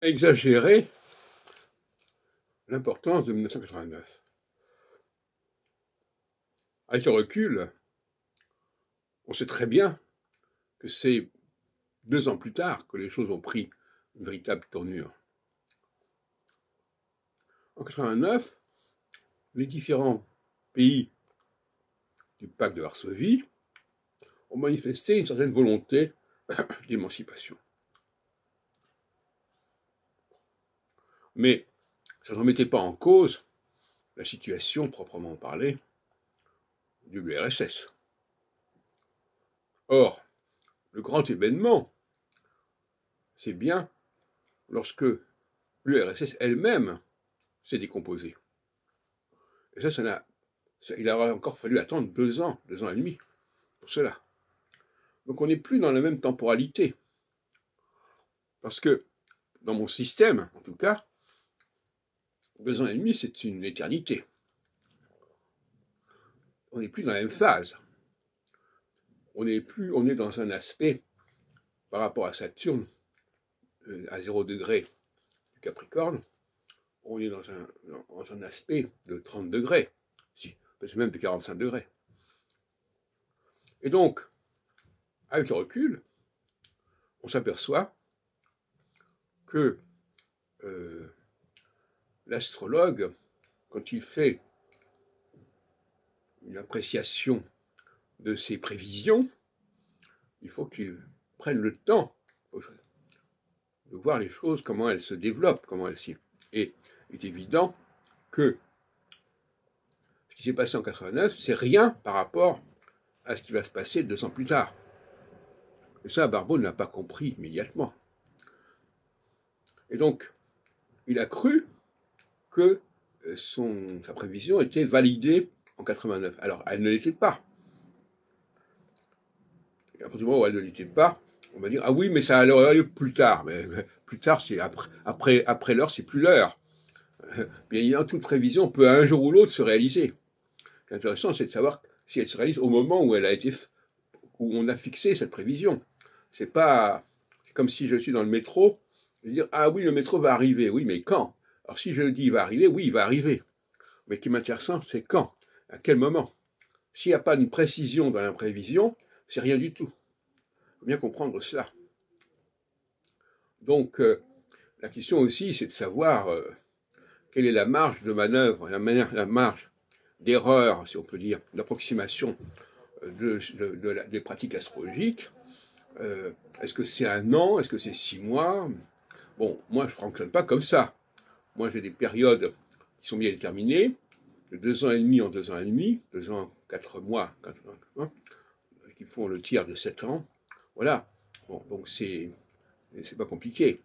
exagérer l'importance de 1989. Avec le recul, on sait très bien que c'est 2 ans plus tard que les choses ont pris une véritable tournure. En 89, les différents pays du pacte de Varsovie ont manifesté une certaine volonté d'émancipation. Mais ça ne remettait pas en cause la situation proprement parlée de l'URSS. Or, le grand événement, c'est bien lorsque l'URSS elle-même s'est décomposée. Et il aura encore fallu attendre 2 ans, 2 ans et demi pour cela. Donc on n'est plus dans la même temporalité. Parce que, dans mon système, en tout cas, 2 ans et demi, c'est une éternité. On n'est plus dans la même phase. On est dans un aspect, par rapport à Saturne, à 0 degré du Capricorne, on est dans un aspect de 30 degrés, peut-être même de 45 degrés. Et donc, avec le recul, on s'aperçoit que l'astrologue, quand il fait une appréciation de ses prévisions, il faut qu'il prenne le temps de voir les choses, comment elles se développent, comment elles s'y... Et il est évident que ce qui s'est passé en 89, c'est rien par rapport à ce qui va se passer 2 ans plus tard. Et ça, Barbeau ne l'a pas compris immédiatement. Et donc, il a cru que sa prévision était validée en 89. Alors, elle ne l'était pas. Et à partir du moment où elle ne l'était pas, on va dire, ah oui, mais ça allait aller plus tard. Mais plus tard, c'est après l'heure, c'est plus l'heure. Bien évidemment, toute prévision peut un jour ou l'autre se réaliser. L'intéressant, c'est de savoir si elle se réalise au moment où où on a fixé cette prévision. C'est comme si je suis dans le métro, et dire, ah oui, le métro va arriver. Oui, mais quand? Alors si je dis il va arriver, oui, il va arriver. Mais ce qui m'intéresse, c'est quand? À quel moment? S'il n'y a pas de précision dans la prévision, c'est rien du tout. Il faut bien comprendre cela. Donc, la question aussi, c'est de savoir quelle est la marge de manœuvre, la marge d'erreur, si on peut dire, d'approximation des pratiques astrologiques. Est-ce que c'est 1 an? Est-ce que c'est 6 mois? Bon, moi, je ne fonctionne pas comme ça. Moi, j'ai des périodes qui sont bien déterminées, de 2 ans et demi en 2 ans et demi, 2 ans, 4 mois, qui font le tiers de 7 ans. Voilà. Bon, donc c'est pas compliqué.